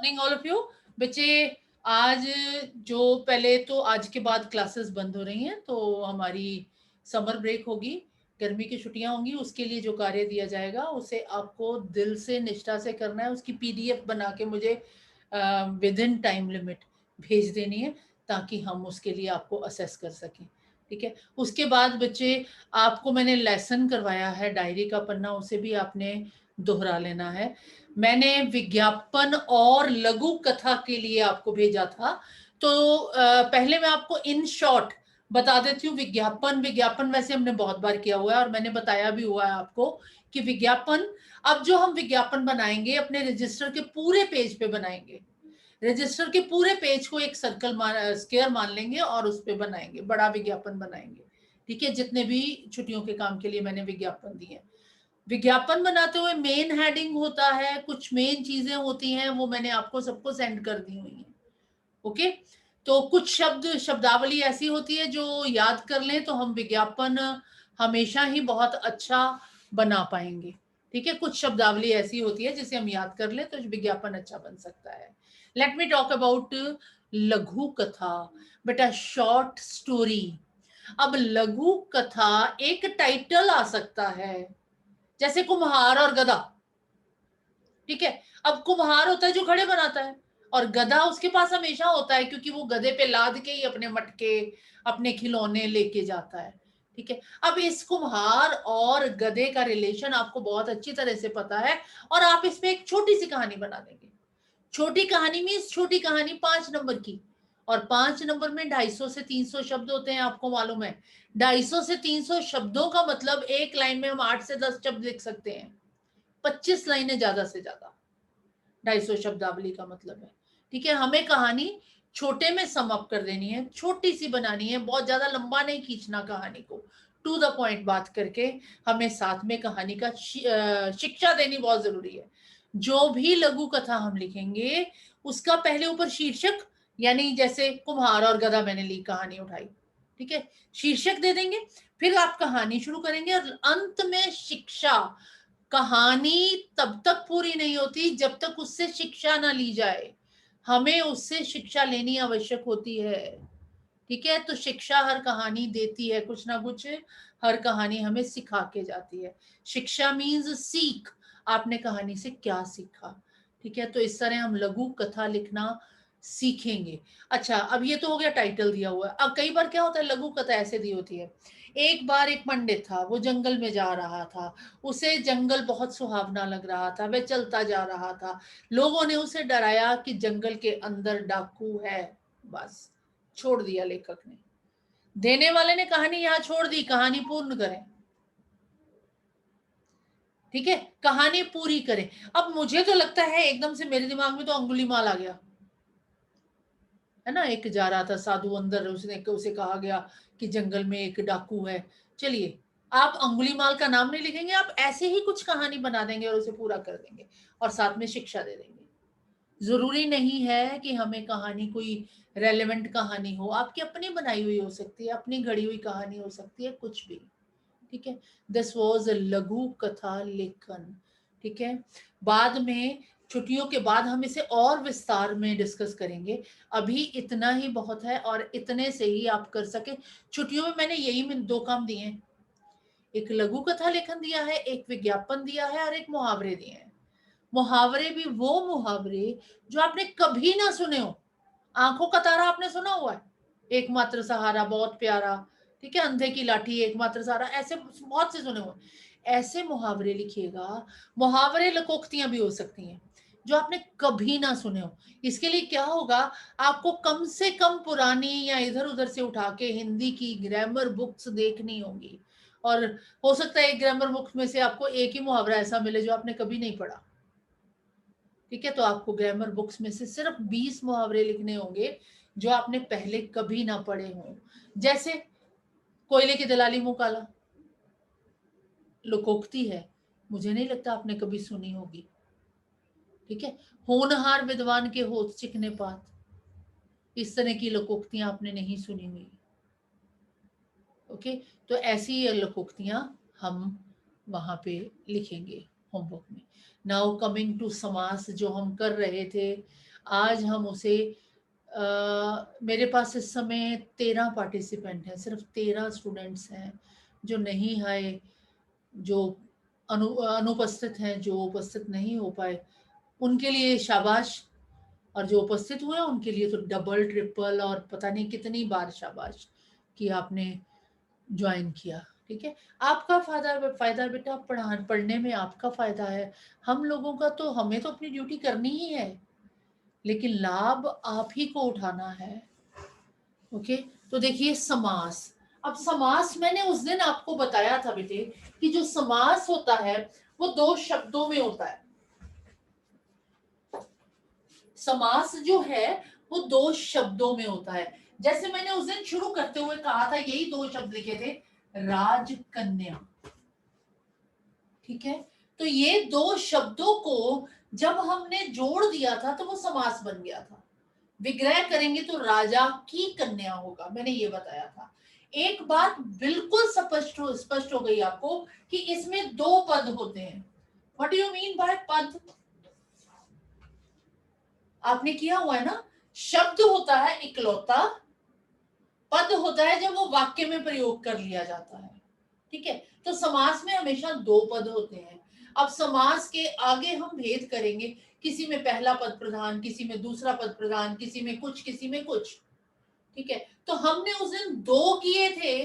Morning all of you. बच्चे, आज जो पहले तो आज के बाद क्लासेस बंद हो रही हैं, तो हमारी समर ब्रेक होगी, गर्मी की छुट्टियां होंगी। उसके लिए जो कार्य दिया जाएगा उसे आपको दिल से निष्ठा से करना है। उसकी पीडीएफ बना के मुझे विद इन टाइम लिमिट भेज देनी है, ताकि हम उसके लिए आपको असेस कर सकें। ठीक है। उसके बाद बच्चे, आपको मैंने लेसन करवाया है, डायरी का पन्ना उसे भी आपने दोहरा लेना है। मैंने विज्ञापन और लघु कथा के लिए आपको भेजा था, तो पहले मैं आपको इन शॉर्ट बता देती हूँ। विज्ञापन विज्ञापन वैसे हमने बहुत बार किया हुआ है और मैंने बताया भी हुआ है आपको कि विज्ञापन, अब जो हम विज्ञापन बनाएंगे अपने रजिस्टर के पूरे पेज पे बनाएंगे। रजिस्टर के पूरे पेज को एक सर्कल स्क्वायर मान लेंगे और उस पे बनाएंगे, बड़ा विज्ञापन बनाएंगे। ठीक है, जितने भी छुट्टियों के काम के लिए मैंने विज्ञापन दिए। विज्ञापन बनाते हुए मेन हेडिंग होता है, कुछ मेन चीजें होती हैं, वो मैंने आपको सबको सेंड कर दी हुई है। ओके। तो कुछ शब्दावली ऐसी होती है जो याद कर लें तो हम विज्ञापन हमेशा ही बहुत अच्छा बना पाएंगे। ठीक है, कुछ शब्दावली ऐसी होती है जिसे हम याद कर लें तो विज्ञापन अच्छा बन सकता है। लेट मी टॉक अबाउट लघु कथा। बेटा, शॉर्ट स्टोरी। अब लघु कथा एक टाइटल आ सकता है, जैसे कुम्हार और गधा। ठीक है। अब कुम्हार होता है जो घड़े बनाता है, और गधा उसके पास हमेशा होता है, क्योंकि वो गधे पे लाद के ही अपने मटके, अपने खिलौने लेके जाता है। ठीक है। अब इस कुम्हार और गधे का रिलेशन आपको बहुत अच्छी तरह से पता है, और आप इसमें एक छोटी सी कहानी बना देंगे। छोटी कहानी मीन्स छोटी कहानी 5 नंबर की, और 5 नंबर में 250 से 300 शब्द होते हैं, आपको मालूम है। 250 से 300 शब्दों का मतलब एक लाइन में हम 8 से 10 शब्द लिख सकते हैं। 25 लाइनें ज्यादा से ज्यादा 250 शब्दावली का मतलब है। ठीक है, हमें कहानी छोटे में सम अप कर देनी है, छोटी सी बनानी है, बहुत ज्यादा लंबा नहीं खींचना कहानी को, टू द पॉइंट बात करके हमें साथ में कहानी का शिक्षा देनी बहुत जरूरी है। जो भी लघु कथा हम लिखेंगे उसका पहले ऊपर शीर्षक, यानी जैसे कुम्हार और गधा मैंने ली कहानी उठाई, ठीक है, शीर्षक दे देंगे, फिर आप कहानी शुरू करेंगे और अंत में शिक्षा। कहानी तब तक पूरी नहीं होती जब तक उससे शिक्षा ना ली जाए। हमें उससे शिक्षा लेनी आवश्यक होती है। ठीक है, तो शिक्षा हर कहानी देती है कुछ ना कुछ, हर कहानी हमें सिखा के जाती है। शिक्षा मीन्स सीख, आपने कहानी से क्या सीखा। ठीक है, तो इस तरह हम लघु कथा लिखना सीखेंगे। अच्छा, अब ये तो हो गया टाइटल दिया हुआ है। अब कई बार क्या होता है, लघु कथा ऐसे दी होती है। एक बार एक पंडित था, वो जंगल में जा रहा था, उसे जंगल बहुत सुहावना लग रहा था, वह चलता जा रहा था। लोगों ने उसे डराया कि जंगल के अंदर डाकू है। बस छोड़ दिया लेखक ने, देने वाले ने कहानी यहां छोड़ दी, कहानी पूर्ण करें। ठीक है, कहानी पूरी करें। अब मुझे तो लगता है एकदम से मेरे दिमाग में तो अंगुलीमाल आ गया, है ना। एक जा रहा था साधु अंदर, उसने उसे कहा गया कि जंगल में एक डाकू है। चलिए, आप अंगुलीमाल का नाम नहीं लिखेंगे, आप ऐसे ही कुछ कहानी बना देंगे और उसे पूरा कर देंगे और साथ में शिक्षा दे देंगे। जरूरी नहीं है कि हमें कहानी कोई रेलेवेंट कहानी हो, आपकी अपनी बनाई हुई हो सकती है, अपनी घड़ी हुई कहानी हो सकती है, कुछ भी। ठीक है, दिस वॉज लघु कथा लेखन। ठीक है, बाद में छुट्टियों के बाद हम इसे और विस्तार में डिस्कस करेंगे। अभी इतना ही बहुत है और इतने से ही आप कर सके। छुट्टियों में मैंने यही दो काम दिए हैं, एक लघु कथा लेखन दिया है, एक विज्ञापन दिया है और एक मुहावरे दिए हैं। मुहावरे भी वो मुहावरे जो आपने कभी ना सुने हो। आंखों का तारा आपने सुना हुआ है, एकमात्र सहारा, बहुत प्यारा। ठीक है, अंधे की लाठी, एकमात्र सहारा, ऐसे बहुत से सुने हुए। ऐसे मुहावरे लिखिएगा। मुहावरे लकोक्तियां भी हो सकती हैं जो आपने कभी ना सुने हो। इसके लिए क्या होगा, आपको कम से कम पुरानी या इधर उधर से उठा के हिंदी की ग्रामर बुक्स देखनी होगी, और हो सकता है एक ग्रामर बुक में से आपको एक ही मुहावरा ऐसा मिले जो आपने कभी नहीं पढ़ा। ठीक है, तो आपको ग्रामर बुक्स में से सिर्फ 20 मुहावरे लिखने होंगे जो आपने पहले कभी ना पढ़े हों। जैसे कोयले की दलाली मुंह काला, लोकोक्ति है, मुझे नहीं लगता आपने कभी सुनी होगी। ठीक है, होनहार विद्वान के होठ चिकने पात, इस तरह की लोकोक्तियां आपने नहीं सुनी हुई। ओके, तो ऐसी लोकोक्तियां हम वहां पे लिखेंगे होमवर्क में। नाउ कमिंग टू समास जो हम कर रहे थे, आज हम उसे मेरे पास इस समय 13 पार्टिसिपेंट हैं, सिर्फ 13 स्टूडेंट्स हैं जो नहीं आए, जो अनुपस्थित हैं, जो उपस्थित नहीं हो पाए, उनके लिए शाबाश, और जो उपस्थित हुए उनके लिए तो डबल ट्रिपल और पता नहीं कितनी बार शाबाश कि आपने ज्वाइन किया। ठीक है, आपका फायदा फायदा बेटा पढ़ने में आपका फायदा है। हम लोगों का तो, हमें तो अपनी ड्यूटी करनी ही है, लेकिन लाभ आप ही को उठाना है। ओके, तो देखिए समास। अब समास मैंने उस दिन आपको बताया था बेटे कि जो समास होता है वो दो शब्दों में होता है। समास जो है वो दो शब्दों में होता है। जैसे मैंने उस दिन शुरू करते हुए कहा था, यही दो शब्द लिखे थे, राजकन्या। ठीक है, तो ये दो शब्दों को जब हमने जोड़ दिया था तो वो समास बन गया था। विग्रह करेंगे तो राजा की कन्या होगा, मैंने ये बताया था। एक बात बिल्कुल स्पष्ट हो गई आपको कि इसमें दो पद होते हैं। What do you mean by पद? आपने किया हुआ है ना, शब्द होता है इकलौता, पद होता है जब वो वाक्य में प्रयोग कर लिया जाता है। ठीक है, तो समास में हमेशा दो पद होते हैं। अब समास के आगे हम भेद करेंगे, किसी में पहला पद प्रधान, किसी में दूसरा पद प्रधान, किसी में कुछ, किसी में कुछ। ठीक है, तो हमने उस दिन दो किए थे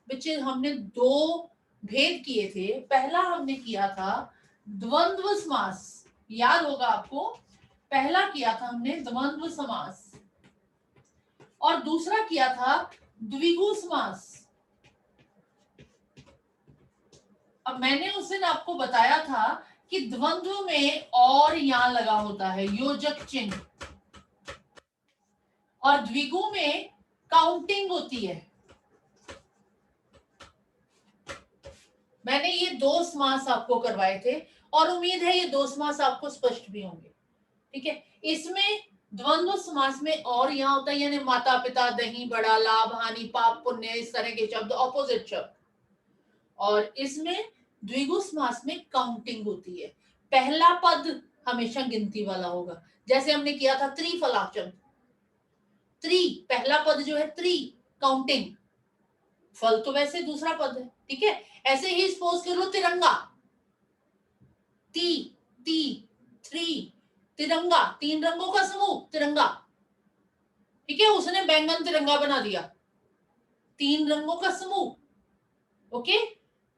बच्चे, हमने दो भेद किए थे। पहला हमने किया था द्वंद्व समास, याद होगा आपको, पहला किया था हमने द्वंद्व समास, और दूसरा किया था द्विगु समास। अब मैंने उस दिन आपको बताया था कि द्वंद्व में और यहां लगा होता है योजक चिन्ह, और द्विगु में काउंटिंग होती है। मैंने ये दो समास आपको करवाए थे और उम्मीद है ये दो समास आपको स्पष्ट भी होंगे। ठीक है, इसमें द्वंद्व समास में और यहाँ होता है, यानी माता पिता, दही बड़ा, लाभ हानि, पाप पुण्य, इस तरह के शब्द, ऑपोजिट शब्द। और इसमें द्विगु समास में काउंटिंग होती है। पहला पद हमेशा गिनती वाला होगा, जैसे हमने किया था त्रिफलाचम, त्रि पहला पद जो है, त्रि काउंटिंग, फल तो वैसे दूसरा पद है। ठीक है, ऐसे ही सपोज कर लो तिरंगा, ती ती थ्री, तिरंगा, तीन रंगों का समूह तिरंगा। ठीक है, उसने बैंगन तिरंगा बना दिया, तीन रंगों का समूह। ओके,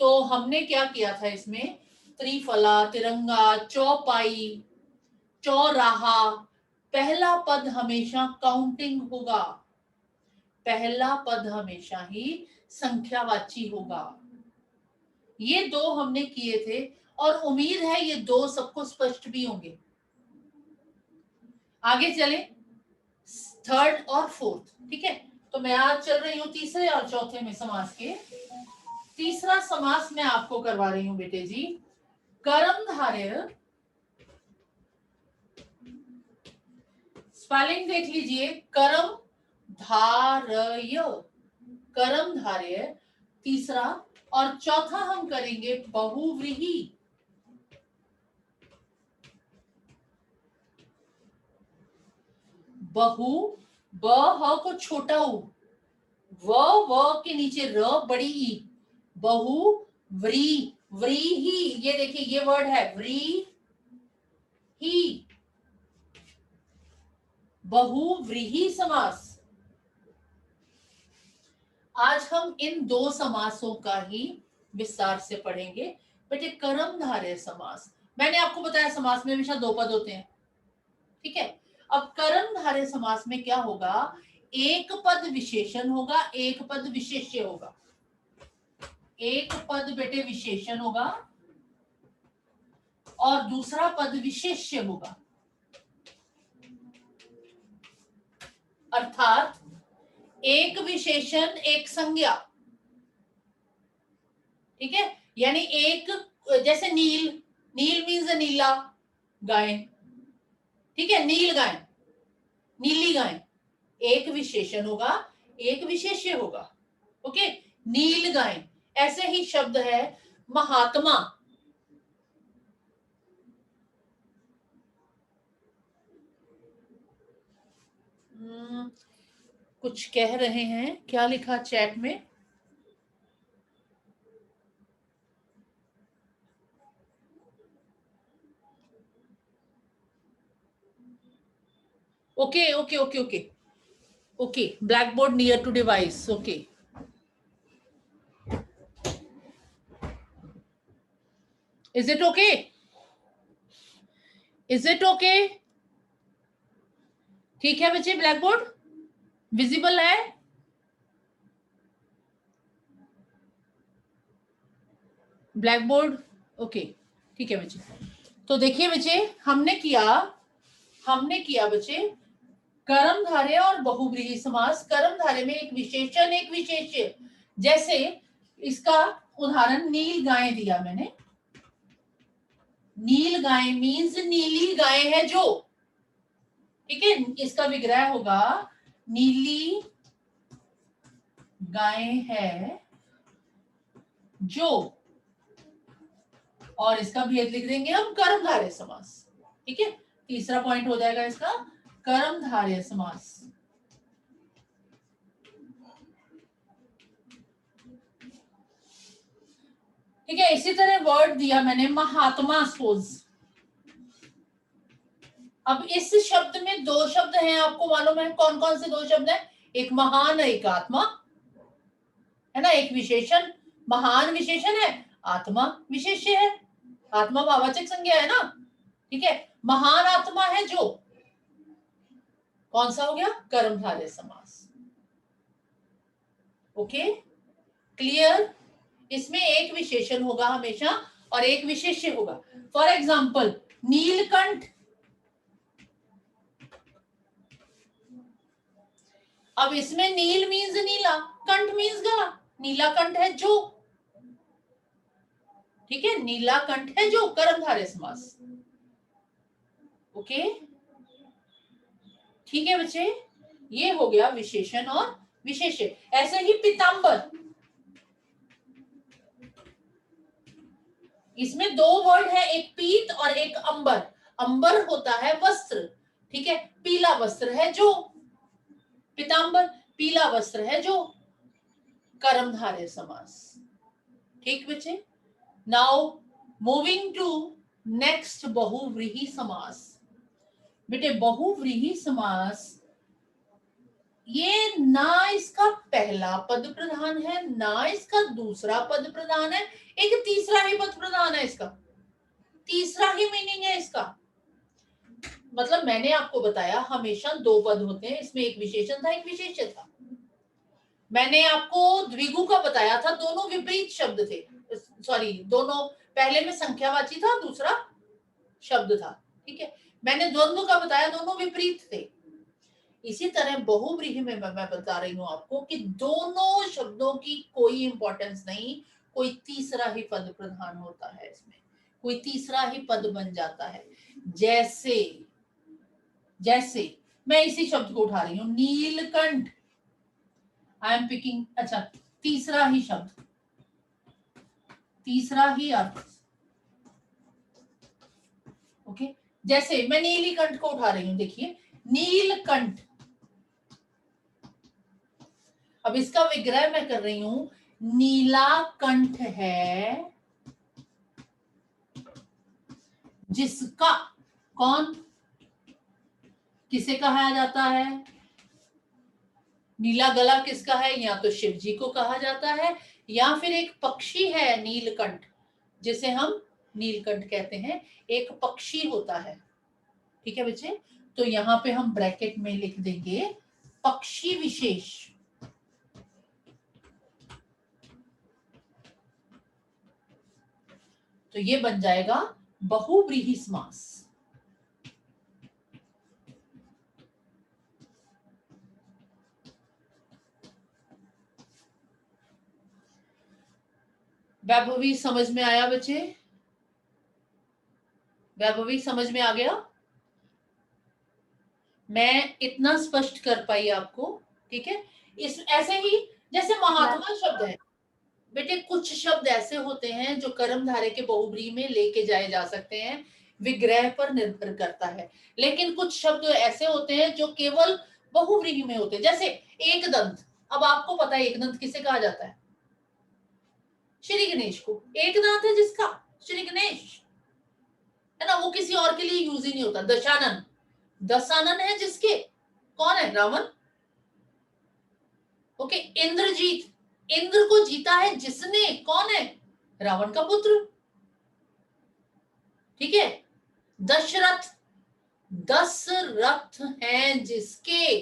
तो हमने क्या किया था इसमें, त्रिफला, तिरंगा, चौपाई, चौराहा, पहला पद हमेशा काउंटिंग होगा, पहला पद हमेशा ही संख्यावाची होगा। ये दो हमने किए थे और उम्मीद है ये दो सबको स्पष्ट भी होंगे। आगे चले थर्ड और फोर्थ। ठीक है, तो मैं आज चल रही हूं तीसरे और चौथे में समास के। तीसरा समास मैं आपको करवा रही हूं बेटे जी, कर्मधारय। स्पेलिंग देख लीजिए, कर्म धारय, कर्म धार्य तीसरा, और चौथा हम करेंगे बहुव्रीहि। बहु, ब ह को छोटा उ, व के नीचे र बड़ी ई, बहु व्री, व्रीहि, ये देखिए ये वर्ड है व्री ही, बहुव्रीहि समास। आज हम इन दो समासों का ही विस्तार से पढ़ेंगे। बेटे कर्मधारय समास, मैंने आपको बताया समास में हमेशा दो पद होते हैं। ठीक है, अब कर्मधारय समास में क्या होगा, एक पद विशेषण होगा, एक पद विशेष्य होगा। एक पद बेटे विशेषण होगा और दूसरा पद विशेष्य होगा, अर्थात एक विशेषण एक संज्ञा। ठीक है, यानी एक, जैसे नील, नील मीन्स नीला, गाय। ठीक है, नील गाय, नीली गाय, एक विशेषण होगा एक विशेष्य होगा। ओके, नील गाय। ऐसे ही शब्द है महात्मा, कुछ कह रहे हैं, क्या लिखा चैट में? Okay okay okay okay okay, black board near to device, okay. Is it okay? Is it okay? ठीक है बच्चे, ब्लैक बोर्ड विजिबल है? ब्लैक बोर्ड ओके, ठीक है बच्चे। तो देखिए बच्चे, हमने किया बच्चे कर्मधारय और बहुव्रीहि समास। कर्मधारय में एक विशेषण एक विशेष्य, जैसे इसका उदाहरण नील गाय दिया मैंने। नील गाय मीन्स नीली गाय है जो, ठीक है, इसका विग्रह होगा नीली गाय है जो, और इसका भेद लिख देंगे हम कर्मधारय समास। ठीक है, तीसरा पॉइंट हो जाएगा इसका कर्मधारय समास। ठीक है, इसी तरह वर्ड दिया मैंने महात्मा सपोज। अब इस शब्द में दो शब्द हैं, आपको मालूम है कौन कौन से दो शब्द हैं? एक महान एक आत्मा, है ना। एक विशेषण, महान विशेषण है, आत्मा विशेष्य है। आत्मा भाववाचक संज्ञा है ना, ठीक है। महान आत्मा है जो, कौन सा हो गया? कर्मधारय समास। Okay, clear? इसमें एक विशेषण होगा हमेशा और एक विशेष्य होगा। फॉर एग्जाम्पल नीलकंठ, अब इसमें नील मीन्स नीला, कंठ मीन्स गला, नीला कंठ है जो, ठीक है, नीला कंठ है जो, कर्मधारय समास। ओके, ठीक है बच्चे, ये हो गया विशेषण और विशेष्य। ऐसे ही पीतांबर, इसमें दो वर्ड है, एक पीत और एक अंबर। अंबर होता है वस्त्र, ठीक है, पीला वस्त्र है जो, पीतांबर पीला वस्त्र है जो, कर्मधारय समास। ठीक बच्चे, नाउ मूविंग टू नेक्स्ट बहुव्रीहि समास। बेटे बहुव्रीहि समास, ये ना इसका पहला पद प्रधान है ना इसका दूसरा पद प्रधान है, एक तीसरा ही पद प्रधान है इसका, तीसरा ही मीनिंग है इसका। मतलब मैंने आपको बताया हमेशा दो पद होते हैं, इसमें एक विशेषण था एक विशेष्य था। मैंने आपको द्विगु का बताया था, दोनों विपरीत शब्द थे, सॉरी दोनों, पहले में संख्यावाची था दूसरा शब्द था, ठीक है। मैंने द्वंद्व का बताया, दोनों विपरीत थे। इसी तरह बहुव्रीहि में मैं बता रही हूं आपको कि दोनों शब्दों की कोई इंपॉर्टेंस नहीं, कोई तीसरा ही पद प्रधान होता है इसमें, कोई तीसरा ही पद बन जाता है। जैसे जैसे मैं इसी शब्द को उठा रही हूं, नीलकंठ, आई एम पिकिंग, अच्छा तीसरा ही शब्द, तीसरा ही अर्थ। ओके, जैसे मैं नीलीकंठ को उठा रही हूं, देखिए नीलकंठ, अब इसका विग्रह मैं कर रही हूं, नीला कंठ है जिसका, कौन, किसे कहा जाता है? नीला गला किसका है? या तो शिव जी को कहा जाता है, या फिर एक पक्षी है नीलकंठ, जिसे हम नीलकंठ कहते हैं, एक पक्षी होता है। ठीक है बच्चे, तो यहां पे हम ब्रैकेट में लिख देंगे पक्षी विशेष। तो ये बन जाएगा बहुव्रीहि समास। वैभवी समझ में आया बच्चे? वैभवी समझ में आ गया? मैं इतना स्पष्ट कर पाई आपको, ठीक है। इस ऐसे ही जैसे महात्मा शब्द है बेटे, कुछ शब्द ऐसे होते हैं जो कर्मधारय के बहुव्रीहि में लेके जाए जा सकते हैं, विग्रह पर निर्भर करता है। लेकिन कुछ शब्द ऐसे होते हैं जो केवल बहुव्रीहि में होते हैं। जैसे एक दंत, अब आपको पता है एक दंत किसे कहा जाता है? श्री गणेश को। एक दांत है जिसका, श्री गणेश, है ना, वो किसी और के लिए यूज ही नहीं होता। दशानन, दशानन है जिसके, कौन है? रावण। ओके, इंद्रजीत, इंद्र को जीता है जिसने, कौन है? रावण का पुत्र। ठीक है। दशरथ, 10 रथ हैं जिसके,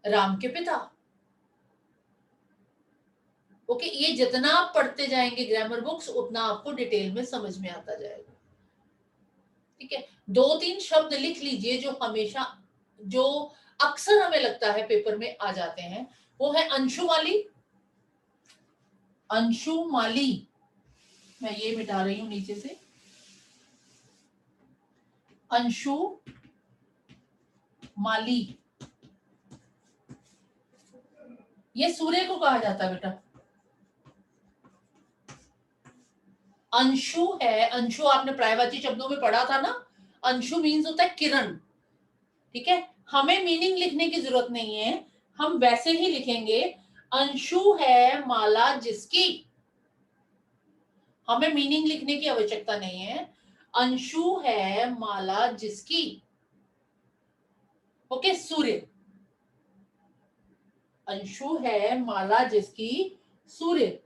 राम के पिता। ओके, ये जितना आप पढ़ते जाएंगे ग्रामर बुक्स उतना आपको डिटेल में समझ में आता जाएगा। ठीक है, 2-3 शब्द लिख लीजिए जो हमेशा, जो अक्सर हमें लगता है पेपर में आ जाते हैं। वो है अंशुमाली, अंशुमाली, मैं ये मिटा रही हूं नीचे से, अंशुमाली, ये सूर्य को कहा जाता है बेटा। अंशु है, अंशु आपने पर्यायवाची शब्दों में पढ़ा था ना, अंशु मीन्स होता है किरण। ठीक है, हमें मीनिंग लिखने की जरूरत नहीं है, हम वैसे ही लिखेंगे, अंशु है माला जिसकी, हमें मीनिंग लिखने की आवश्यकता नहीं है। अंशु है माला जिसकी, ओके, सूर्य, अंशु है माला जिसकी, सूर्य।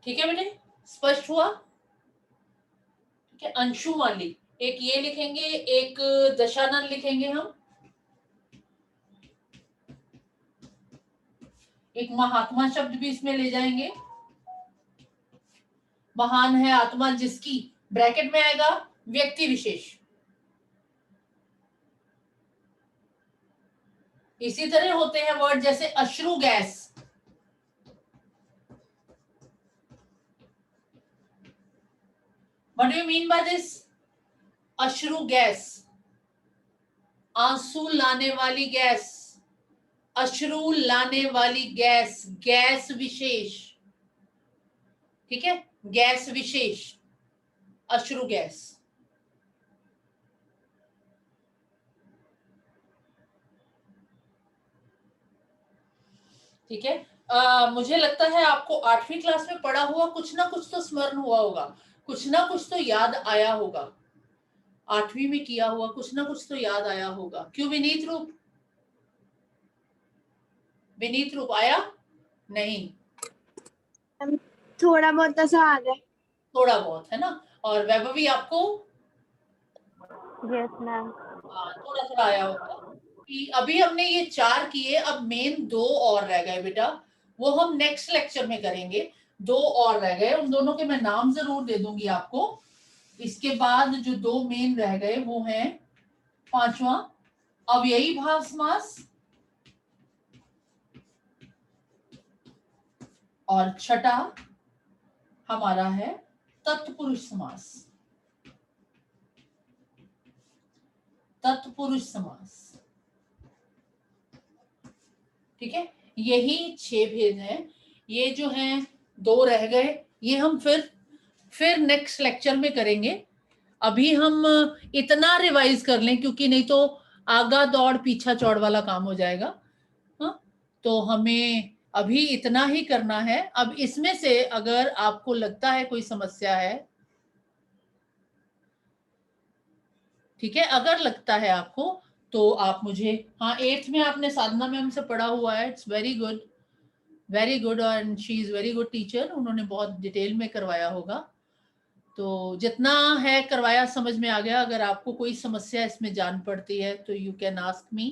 ठीक है बेटे, स्पष्ट हुआ? ठीक है, अंशुमाली, एक ये लिखेंगे, एक दशानन लिखेंगे हम, एक महात्मा शब्द भी इसमें ले जाएंगे। महान है आत्मा जिसकी, ब्रैकेट में आएगा व्यक्ति विशेष। इसी तरह होते हैं वर्ड जैसे अश्रु gas, what do you mean by this? अश्रु गैस, आंसू लाने वाली गैस, अश्रु लाने वाली गैस, गैस विशेष। ठीक है, गैस विशेष, अश्रु गैस। ठीक है, मुझे लगता है आपको 8वीं क्लास में पढ़ा हुआ कुछ ना कुछ तो स्मरण हुआ होगा, कुछ ना कुछ तो याद आया होगा, 8वीं में किया हुआ कुछ ना कुछ तो याद आया होगा। क्यों विनीत रूप? विनीत रूप आया नहीं? थोड़ा बहुत ऐसा आ गया, थोड़ा बहुत है ना। और वैभवी आपको? Yes ma'am. थोड़ा थोड़ा आया होगा कि अभी हमने ये 4 किए, अब मेन 2 और रह गए बेटा, वो हम नेक्स्ट लेक्चर में करेंगे। 2 और रह गए, उन दोनों के मैं नाम जरूर दे दूंगी आपको। इसके बाद जो 2 मेन रह गए वो हैं, 5वां अव्ययी भाव समास, और छठा हमारा है तत्पुरुष समास, तत्पुरुष समास। ठीक है, यही 6 भेद हैं। ये जो हैं 2 रह गए, ये हम फिर नेक्स्ट लेक्चर में करेंगे। अभी हम इतना रिवाइज कर लें क्योंकि नहीं तो आगा दौड़ पीछा चौड़ वाला काम हो जाएगा। हाँ, तो हमें अभी इतना ही करना है। अब इसमें से अगर आपको लगता है कोई समस्या है, ठीक है, अगर लगता है आपको तो आप मुझे, हाँ 8th में आपने साधना मैम से पढ़ा हुआ है, it's very good, very good, and she is very good teacher, उन्होंने बहुत डिटेल में करवाया होगा। तो जितना है करवाया समझ में आ गया। अगर आपको कोई समस्या इसमें जान पड़ती है तो यू कैन आस्क मी।